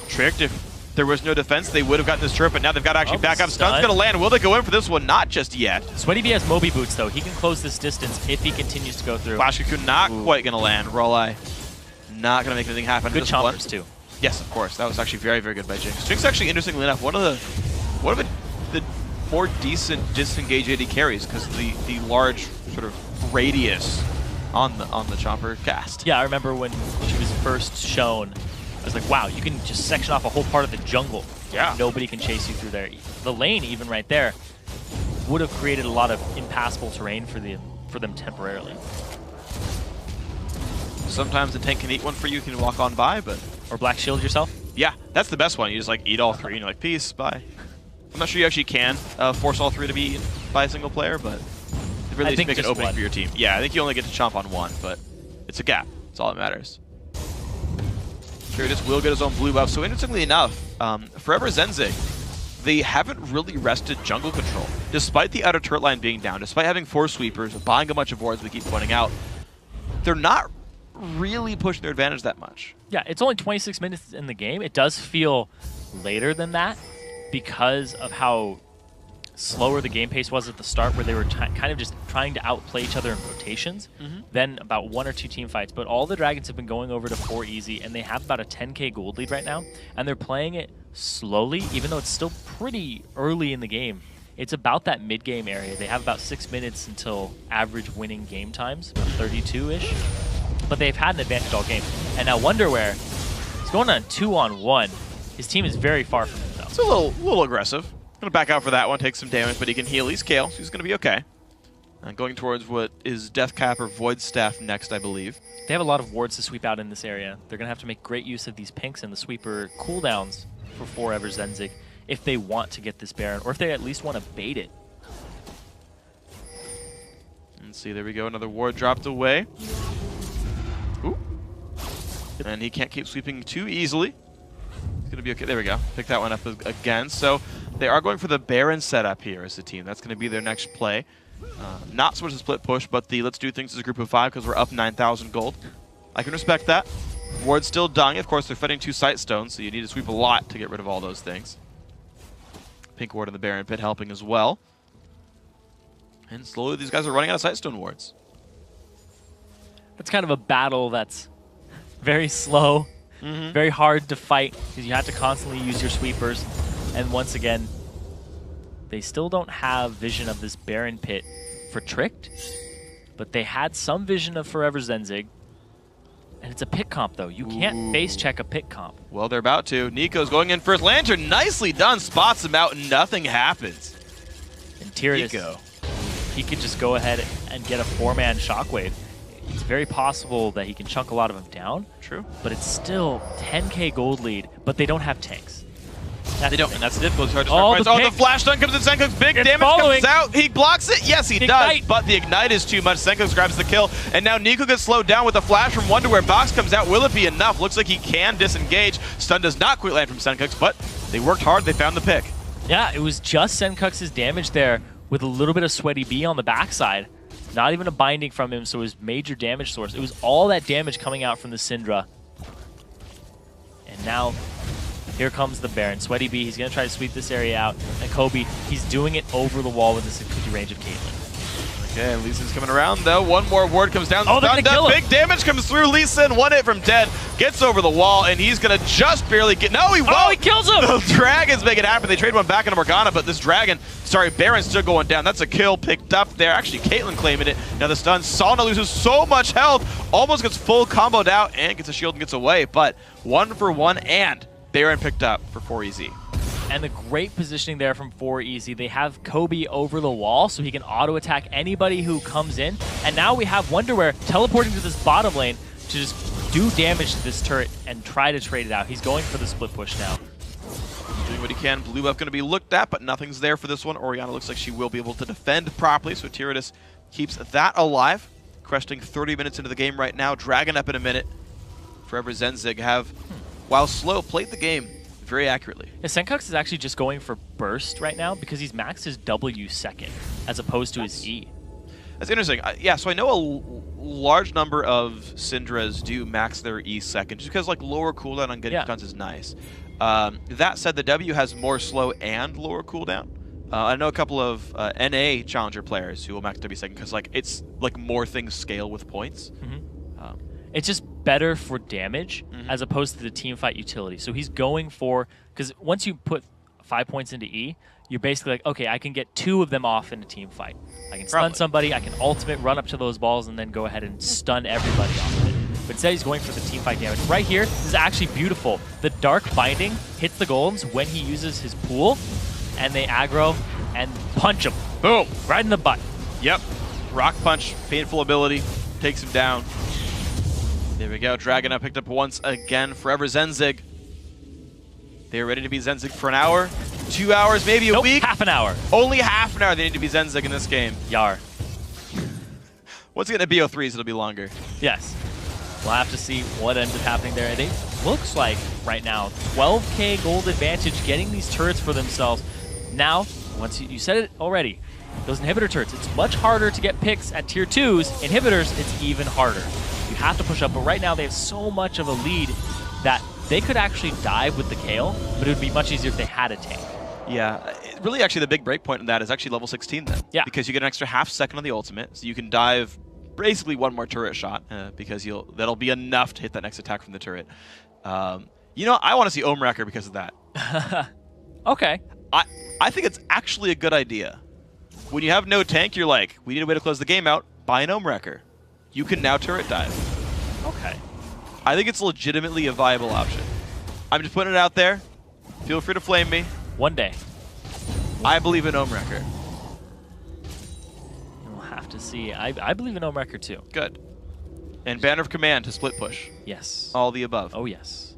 Tricked, if there was no defense, they would have gotten this turret, but now they've got to actually back up. Stun's going to land. Will they go in for this one? Not just yet. Sweaty B has Moby Boots, though. He can close this distance if he continues to go through. Flash Cocoon not quite going to land. Rolei not going to make anything happen. Good chompers, too. Yes, of course. That was actually very, very good by Jinx. Jinx actually, interestingly enough, one of the more decent disengage AD carries because the large sort of radius on the chomper cast. Yeah, I remember when she was first shown. I was like, wow, you can just section off a whole part of the jungle. Yeah. Nobody can chase you through there. The lane, even right there, would have created a lot of impassable terrain for them temporarily. Sometimes the tank can eat one for you, can walk on by, but... Or black shield yourself? Yeah, that's the best one. You just like eat all three and you're like, peace, bye. I'm not sure you actually can force all three to be eaten by a single player, but it really make it open for your team. Yeah, I think you only get to chomp on one, but it's a gap. That's all that matters. Curious will get his own blue buff. So interestingly enough, 4everzenzyg, they haven't really rested jungle control. Despite the outer turret line being down, despite having 4 sweepers, buying a bunch of wards we keep pointing out, they're not really pushing their advantage that much. Yeah, it's only 26 minutes in the game. It does feel later than that because of how slower the game pace was at the start, where they were kind of just trying to outplay each other in rotations, then about 1 or 2 team fights. But all the Dragons have been going over to 4EZ, and they have about a 10k gold lead right now, and they're playing it slowly, even though it's still pretty early in the game. It's about that mid-game area. They have about 6 minutes until average winning game times, about 32-ish. But they've had an advantage all game. And now Wonderwear is going on 2-on-1. His team is very far from him, though. It's a little aggressive. Going to back out for that one, take some damage, but he can heal. He's Kale, so he's going to be okay. Going towards what is Death Cap or Void Staff next, I believe. They have a lot of wards to sweep out in this area. They're going to have to make great use of these pinks and the sweeper cooldowns for 4everzenzyg if they want to get this Baron, or if they at least want to bait it. Let's see, there we go. Another ward dropped away. Ooh. And he can't keep sweeping too easily. It's going to be okay. There we go. Pick that one up again. So they are going for the Baron setup here as a team. That's going to be their next play. Not so much a split push, but the let's do things as a group of 5 because we're up 9,000 gold. I can respect that. Ward's still dying. Of course, they're fighting 2 sight stones, so you need to sweep a lot to get rid of all those things. Pink ward in the Baron pit helping as well. And slowly these guys are running out of sightstone wards. That's kind of a battle that's very slow, very hard to fight, because you have to constantly use your sweepers. And once again, they still don't have vision of this Baron pit for Tricked, but they had some vision of 4everzenzyg. And it's a pit comp, though. You can't base check a pit comp. Well, they're about to. Nico's going in first. Lantern, nicely done. Spots him out, and nothing happens. And Tyrannus, he could just go ahead and get a 4-man shockwave. It's very possible that he can chunk a lot of them down. True. But it's still 10k gold lead, but they don't have tanks. They don't, and that's the difficult part. The the flash stun comes in. Senko's big damage comes out. He blocks it. Yes, he does. But the ignite is too much. Senko grabs the kill, and now Nico gets slowed down with a flash from Wonderwear. Box comes out. Will it be enough? Looks like he can disengage. Stun does not quite land from Senko's, but they worked hard. They found the pick. Yeah, it was just Senkux's damage there with a little bit of Sweaty B on the backside. Not even a binding from him, so it was major damage source. It was all that damage coming out from the Syndra. And now, here comes the Baron. Sweaty B, he's going to try to sweep this area out. And Kobe, he's doing it over the wall with the 650 range of Caitlyn. Okay, Lee Sin's coming around though. One more ward comes down. Oh, they're gonna kill him. Big damage comes through. Lee Sin, one hit from dead, gets over the wall, and he's gonna just barely get. No, he won't. Oh, he kills him. The dragons make it happen. They trade one back into Morgana, but this dragon, Baron's still going down. That's a kill picked up there. Actually, Caitlyn claiming it. Now the stun. Sauna loses so much health, almost gets full comboed out and gets a shield and gets away. But 1-for-1, and Baron picked up for 4EZ. And the great positioning there from 4EZ. They have Kobe over the wall, so he can auto-attack anybody who comes in. And now we have Wonderwear teleporting to this bottom lane to just do damage to this turret and try to trade it out. He's going for the split push now. Doing what he can. Blue buff going to be looked at, but nothing's there for this one. Orianna looks like she will be able to defend properly, so Tyrannus keeps that alive. Cresting 30 minutes into the game right now. Dragon up in a minute. 4everzenzyg have, while slow, played the game very accurately. Yeah, Senkux is actually just going for burst right now because he's maxed his W second as opposed to his E. That's interesting. Yeah, so I know a large number of Syndras do max their E second just because like lower cooldown on getting stuns is nice. That said, the W has more slow and lower cooldown. I know a couple of NA challenger players who will max W second because like it's like more things scale with points. It's just better for damage as opposed to the team fight utility. So he's going for, because once you put 5 points into E, you're basically like, okay, I can get 2 of them off in a team fight. I can stun somebody, I can ultimate, run up to those balls, and then go ahead and stun everybody off of it. But instead he's going for the team fight damage. Right here, this is actually beautiful. The Dark Binding hits the golems when he uses his pool, and they aggro and punch him. Boom! Right in the butt. Yep. Rock Punch, painful ability, takes him down. There we go. Dragon up picked up once again. 4everzenzyg. They're ready to be Zenzig for an hour, 2 hours, maybe a week. Half an hour. Only half an hour they need to be Zenzig in this game. Yar. Once you get to BO3s, it'll be longer. Yes. We'll have to see what ends up happening there. It looks like right now 12K gold advantage getting these turrets for themselves. Now, once you said it already, those inhibitor turrets, it's much harder to get picks at tier 2s. Inhibitors, it's even harder. You have to push up, but right now they have so much of a lead that they could actually dive with the Kayle, but it would be much easier if they had a tank. Yeah, really actually the big breakpoint in that is actually level 16 then. Yeah. Because you get an extra half second on the ultimate, so you can dive basically one more turret shot, because that'll be enough to hit that next attack from the turret. You know, I want to see Omewrecker because of that. Okay. I think it's actually a good idea. When you have no tank, you're like, we need a way to close the game out, buy an Omewrecker. You can now turret dive. Okay. I think it's legitimately a viable option. I'm just putting it out there. Feel free to flame me. One day. I believe in Omewrecker. We'll have to see. I believe in Omewrecker too. Good. And Banner of Command to split push. Yes. All the above. Oh, yes.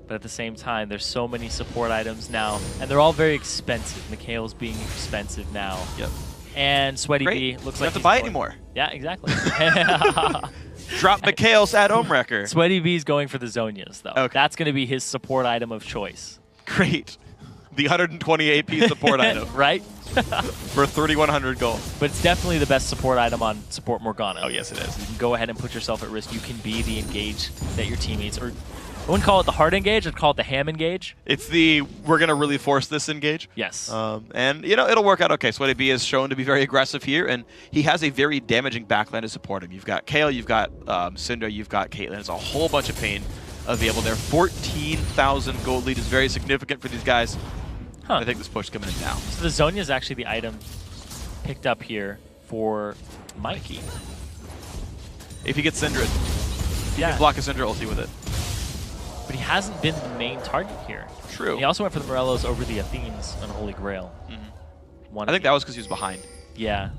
But at the same time, there's so many support items now, and they're all very expensive. Mikhail's being expensive now. Yep. And Sweaty B looks like you don't have to buy it anymore. Yeah, exactly. Drop Mikhail's at Omewrecker. Sweaty B's going for the Zhonya's, though. Okay. That's going to be his support item of choice. Great. The 120 AP support item. Right? For 3,100 gold. But it's definitely the best support item on Support Morgana. Oh, yes, it is. You can go ahead and put yourself at risk. You can be the engage that your teammates, or I wouldn't call it the hard engage, I'd call it the ham engage. It's the, we're going to really force this engage. Yes. And, you know, it'll work out okay. Sweaty B is shown to be very aggressive here, and he has a very damaging backline to support him. You've got Kayle, you've got Syndra, you've got Caitlyn. It's a whole bunch of pain available there. 14,000 gold lead is very significant for these guys. Huh. I think this push is coming in now. So the Zhonya is actually the item picked up here for Mikey. If he gets Syndra, he can block a Syndra ulti with it. But he hasn't been the main target here. True. And he also went for the Morellos over the Athenes on Holy Grail. I think that was because he was behind. Yeah.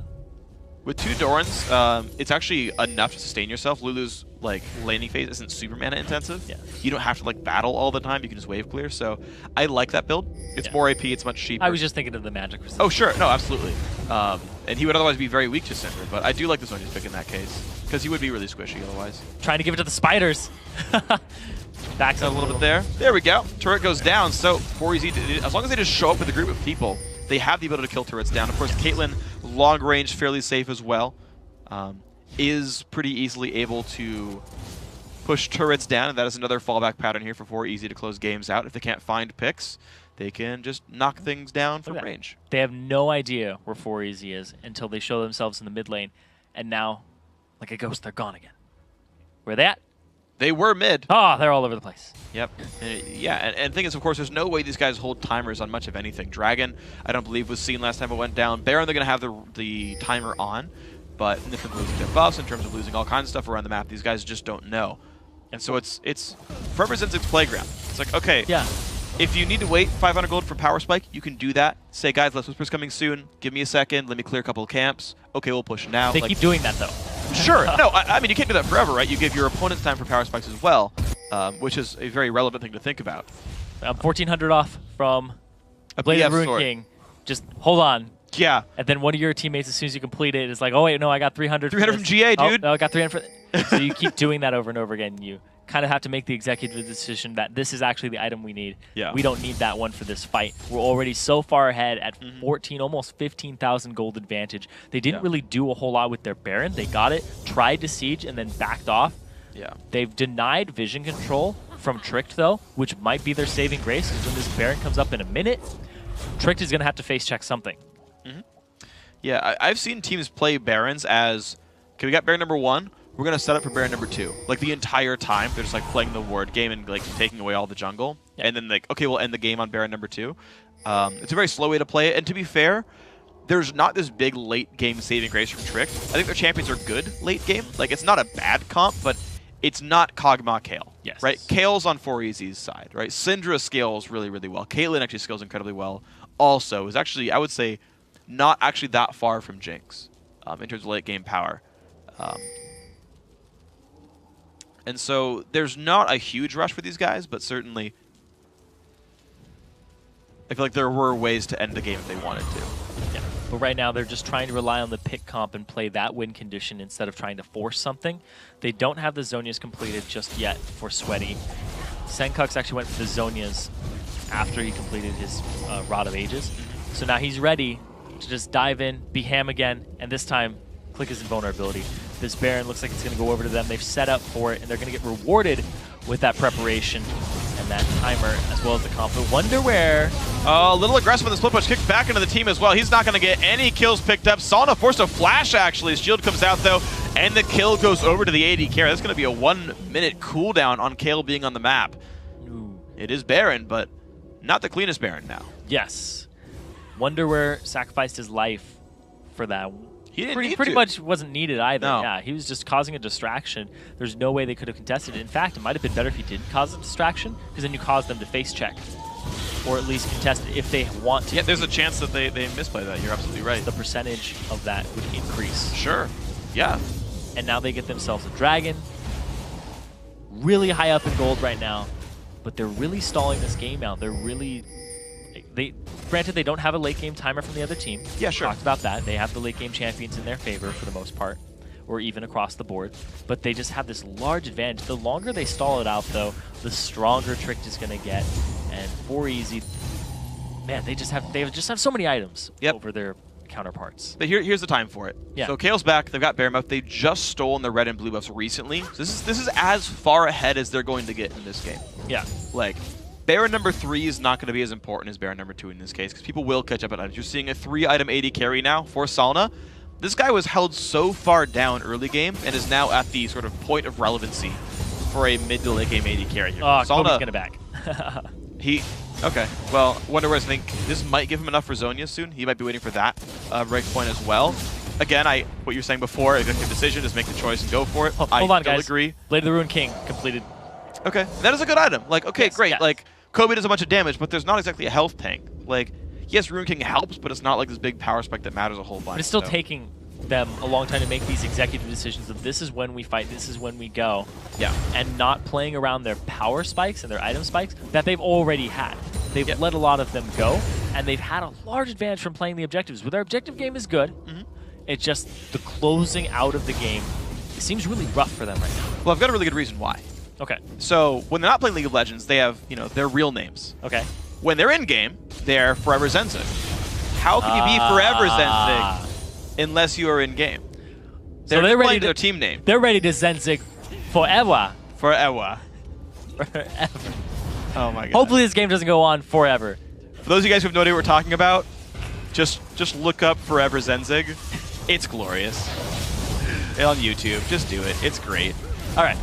With 2 Dorans, it's actually enough to sustain yourself. Lulu's like laning phase isn't super mana intensive. Yeah. You don't have to like battle all the time. You can just wave clear. So I like that build. It's more AP. It's much cheaper. I was just thinking of the magic. Oh sure, no, absolutely. And he would otherwise be very weak to Syndra, but I do like the Zonya's pick in that case because he would be really squishy otherwise. Trying to give it to the spiders. Backs up a little bit there. There we go. Turret goes down. So 4EZ, as long as they just show up with a group of people, they have the ability to kill turrets down. Of course, Caitlyn, long range, fairly safe as well, is pretty easily able to push turrets down, and that is another fallback pattern here for 4EZ to close games out. If they can't find picks, they can just knock things down from range. They have no idea where 4EZ is until they show themselves in the mid lane, and now, like a ghost, they're gone again. Where they at? They were mid. Oh, they're all over the place. Yep. Yeah, and the thing is, of course, there's no way these guys hold timers on much of anything. Dragon, I don't believe, was seen last time it went down. Baron, they're going to have the timer on, but in terms of losing their buffs, in terms of losing all kinds of stuff around the map, these guys just don't know. And so it's 4everzenzyg's playground. It's like, okay, yeah. If you need to wait 500 gold for Power Spike, you can do that. Say, guys, Less Whisper's coming soon. Give me a second. Let me clear a couple of camps. Okay, we'll push now. They keep doing that, though. Sure. No, I mean, you can't do that forever, right? You give your opponents time for Power Spikes as well, which is a very relevant thing to think about. I'm 1,400 off from Blade of the Ruined King. Just hold on. Yeah. And then one of your teammates, as soon as you complete it, is like, oh, wait, no, I got 300 from GA, dude. Oh, no, I got 300 for So you keep doing that over and over again. You kind of have to make the executive decision that this is actually the item we need. Yeah. We don't need that one for this fight. We're already so far ahead at 14, almost 15,000 gold advantage. They didn't really do a whole lot with their Baron. They got it, tried to siege, and then backed off. Yeah. They've denied vision control from Tricked, though, which might be their saving grace, because when this Baron comes up in a minute, Tricked is going to have to face check something. Yeah, I've seen teams play Barons as, okay, we got Baron number 1, we're going to set up for Baron number 2. Like, the entire time, they're just, like, playing the ward game and, like, taking away all the jungle. Yeah. And then, like, okay, we'll end the game on Baron number 2. It's a very slow way to play it. And to be fair, there's not this big late-game saving grace from Trick. I think their champions are good late game. Like, it's not a bad comp, but it's not Kog'Maw Kayle. Yes. Right? Kale's on 4EZ's side, right? Syndra scales really, really well. Caitlyn actually scales incredibly well. Also, is actually, I would say, not actually that far from Jinx in terms of late game power. And so there's not a huge rush for these guys, but certainly I feel like there were ways to end the game if they wanted to. Yeah. But right now they're just trying to rely on the pick comp and play that win condition instead of trying to force something. They don't have the Zhonya's completed just yet for Sweaty. Senkux actually went for the Zhonya's after he completed his Rod of Ages. So now he's ready to just dive in, be Ham again, and this time click his invulnerability. This Baron looks like it's going to go over to them. They've set up for it, and they're going to get rewarded with that preparation and that timer, as well as the comp. But wonder where... A little aggressive on the split push, kicked back into the team as well. He's not going to get any kills picked up. Salna forced a flash, actually. His shield comes out, though, and the kill goes over to the AD carry. That's going to be a 1-minute cooldown on Kayle being on the map. Ooh. It is Baron, but not the cleanest Baron now. Yes. Wonder where sacrificed his life for that. He didn't pretty much wasn't needed either. No. Yeah, he was just causing a distraction. There's no way they could have contested it. In fact, it might have been better if he didn't cause a distraction, because then you cause them to face check, or at least contest it if they want to. Yeah, there's a chance that they misplay that. You're absolutely right. The percentage of that would increase. Sure. Yeah. And now they get themselves a dragon. Really high up in gold right now, but they're really stalling this game out. They're really... Granted, they don't have a late game timer from the other team. Yeah, sure. We talked about that. They have the late game champions in their favor for the most part, or even across the board. But they just have this large advantage. The longer they stall it out, though, the stronger Tricked is going to get. And 4EZ, man, they just have so many items over their counterparts. But here's the time for it. Yeah. So Kale's back. They've got Bear Mouth. They've just stolen the red and blue buffs recently. So this is as far ahead as they're going to get in this game. Yeah. Like, Baron number 3 is not going to be as important as Baron number 2 in this case, because people will catch up at items. You're seeing a 3-item AD carry now for Salna. This guy was held so far down early game and is now at the sort of point of relevancy for a mid to late game AD carry here. Oh, Kobe's going to back. Okay. Well, Wonder Whereas I think this might give him enough for Zhonya soon. He might be waiting for that break point as well. Again, what you were saying before, executive decision, just make the choice and go for it. Hold on, guys. Agree. Blade of the Ruined King completed. Okay, that is a good item. Like, okay, yes, great. Yes. Like, Kobe does a bunch of damage, but there's not exactly a health tank. Like, yes, Ruined King helps, but it's not like this big power spike that matters a whole bunch. But it's still taking them a long time to make these executive decisions of this is when we fight, this is when we go. Yeah. And not playing around their power spikes and their item spikes that they've already had. They've let a lot of them go, and they've had a large advantage from playing the objectives. But their objective game is good. It's just the closing out of the game. It seems really rough for them right now. Well, I've got a really good reason why. Okay. So, when they're not playing League of Legends, they have, their real names. Okay. When they're in-game, they're 4everzenzyg. How can you be 4everzenzyg unless you are in-game? So they're ready to their team name. They're ready to Zenzig forever. Forever. Forever. Oh my god. Hopefully this game doesn't go on forever. For those of you guys who have no idea what we're talking about, just look up 4everzenzyg. It's glorious. On YouTube. Just do it. It's great. All right.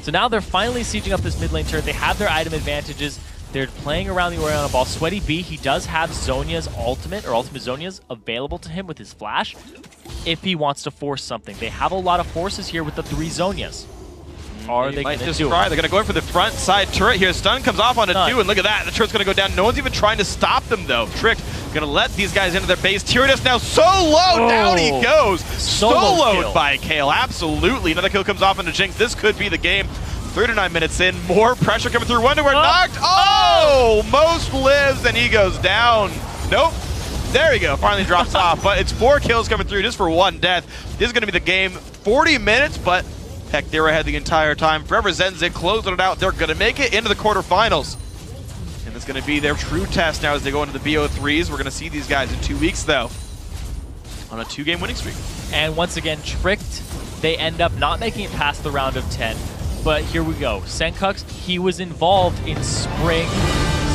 So now they're finally sieging up this mid lane turret. They have their item advantages. They're playing around the Oriana ball. Sweaty B, he does have Zhonya's ultimate, or ultimate Zhonya's, available to him with his flash if he wants to force something. They have a lot of forces here with the 3 Zhonyas. Are they going to do it? They're going to go in for the front side turret here. Stun comes off on a 2, and look at that. The turret's going to go down. No one's even trying to stop them, though. Trick going to let these guys into their base. Tyrannus now so low. Down he goes. Soloed by Kale. Absolutely. Another kill comes off into Jinx. This could be the game. 39 minutes in. More pressure coming through. Wonderware knocked. Oh! Most lives, and he goes down. Nope. There you go. Finally drops off. But it's 4 kills coming through just for 1 death. This is going to be the game. 40 minutes, but heck, they were ahead the entire time. 4everzenzyg closing it out. They're going to make it into the quarterfinals. And it's going to be their true test now as they go into the BO3s. We're going to see these guys in 2 weeks, though, on a 2-game winning streak. And once again, tricked. They end up not making it past the round of 10. But here we go. Senkux, he was involved in Spring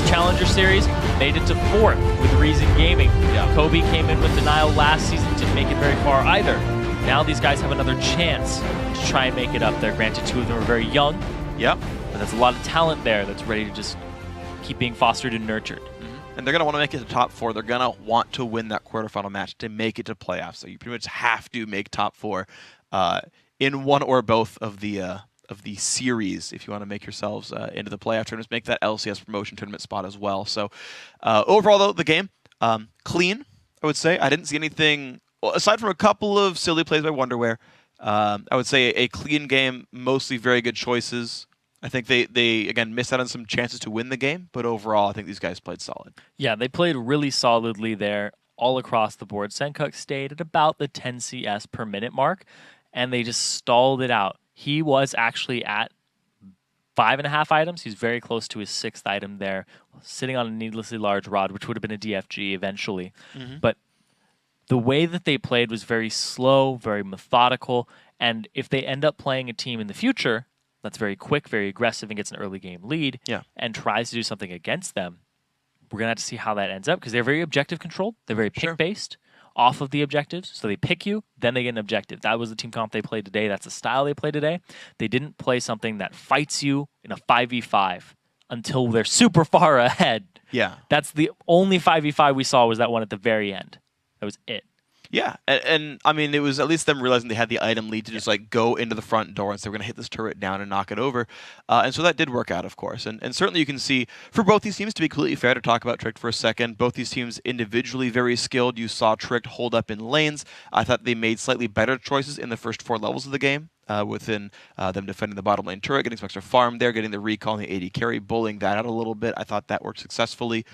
Challenger Series, made it to 4th with Reason Gaming. Yeah. Kobe came in with Denial last season, didn't make it very far either. Now these guys have another chance to try and make it up there. Granted, 2 of them are very young. Yep. But there's a lot of talent there that's ready to just keep being fostered and nurtured. And they're going to want to make it to top 4. They're going to want to win that quarterfinal match to make it to playoffs. So you pretty much have to make top 4 in one or both of the series if you want to make yourselves into the playoff tournaments. Make that LCS promotion tournament spot as well. So overall, though, the game, clean, I would say. I didn't see anything, well, aside from a couple of silly plays by Wonderware. I would say a clean game, mostly very good choices. I think they again missed out on some chances to win the game, but overall I think these guys played solid. Yeah, they played really solidly there all across the board. Senkux stayed at about the 10 CS per minute mark, and they just stalled it out. He was actually at 5.5 items. He's very close to his 6th item there, sitting on a needlessly large rod, which would have been a DFG eventually. But the way that they played was very slow, very methodical, and if they end up playing a team in the future that's very quick, very aggressive, and gets an early game lead, and tries to do something against them, we're going to have to see how that ends up, because they're very objective controlled. They're very pick-based off of the objectives. So they pick you, then they get an objective. That was the team comp they played today. That's the style they played today. They didn't play something that fights you in a 5v5 until they're super far ahead. Yeah. That's the only 5v5 we saw, was that one at the very end. That was it. Yeah, and I mean, it was at least them realizing they had the item lead to just like go into the front door and say, we're going to hit this turret down and knock it over. And so that did work out, of course. And certainly you can see, for both these teams, to be completely fair, to talk about Tricked for a second, both these teams individually very skilled. You saw Tricked hold up in lanes. I thought they made slightly better choices in the first 4 levels of the game. Within them defending the bottom lane turret, getting some extra farm there, getting the recall and the AD carry, bullying that out a little bit. I thought that worked successfully.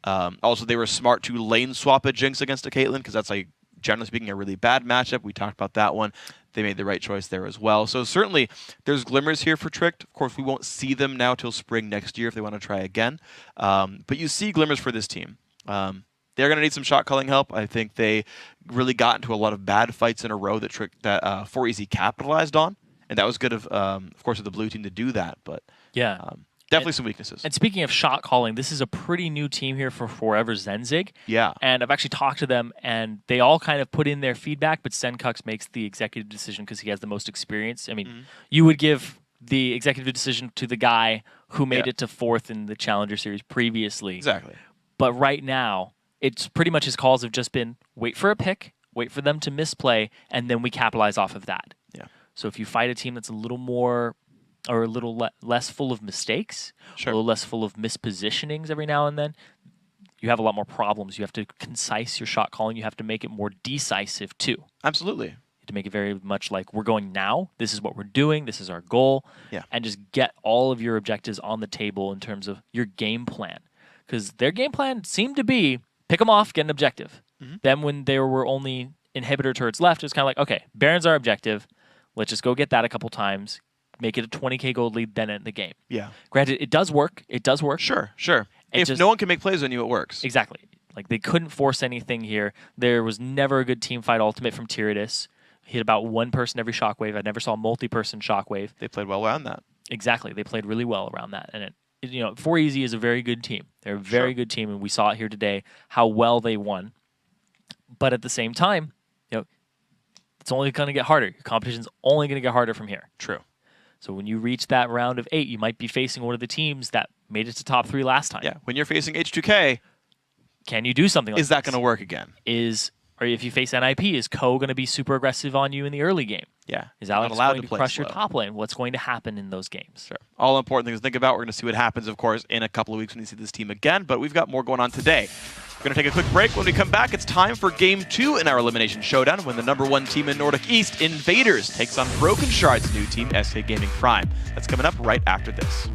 Also, they were smart to lane swap a Jinx against a Caitlyn, because that's like, generally speaking, a really bad matchup. We talked about that one. They made the right choice there as well. So certainly there's glimmers here for Tricked. Of course, we won't see them now till spring next year if they want to try again. But you see glimmers for this team. They're going to need some shot calling help. I think they really got into a lot of bad fights in a row that 4EZ capitalized on. And that was good of course, of the blue team to do that. But yeah. Definitely some weaknesses. And speaking of shot calling, this is a pretty new team here for 4everzenzyg. Yeah. And I've actually talked to them, and they all kind of put in their feedback, but Senkux makes the executive decision because he has the most experience. I mean, you would give the executive decision to the guy who made it to 4th in the Challenger Series previously. Exactly. But right now, it's pretty much his calls have just been wait for a pick, wait for them to misplay, and then we capitalize off of that. Yeah. So if you fight a team that's a little more, or a little less full of mistakes, a little less full of mispositionings every now and then, you have a lot more problems. You have to concise your shot calling. You have to make it more decisive too. Absolutely. You have to make it very much like, we're going now. This is what we're doing. This is our goal. Yeah. And just get all of your objectives on the table in terms of your game plan. Because their game plan seemed to be, pick them off, get an objective. Then when there were only inhibitor turrets left, it was kind of like, okay, Baron's our objective. Let's just go get that a couple times. Make it a 20k gold lead, then end the game. Yeah. Granted, it does work. It does work. Sure. If no one can make plays on you, it works. Exactly. Like, they couldn't force anything here. There was never a good team fight ultimate from Tyrannus. Hit about 1 person every shockwave. I never saw a multi-person shockwave. They played well around that. Exactly. They played really well around that. And you know, 4EZ is a very good team. They're a very good team, and we saw it here today how well they won. But at the same time, you know, it's only going to get harder. Your competition's only going to get harder from here. True. So when you reach that round of 8, you might be facing one of the teams that made it to top 3 last time. Yeah, when you're facing H2K, can you do something like is that going to work again? Or if you face NIP, is Ko going to be super aggressive on you in the early game? Yeah. Is Alex going to crush your top lane? What's going to happen in those games? Sure. All important things to think about. We're going to see what happens, of course, in a couple of weeks when you see this team again, but we've got more going on today. We're going to take a quick break. When we come back, it's time for Game 2 in our Elimination Showdown when the #1 team in Nordic East, Invaders, takes on Broken Shard's new team, SK Gaming Prime. That's coming up right after this.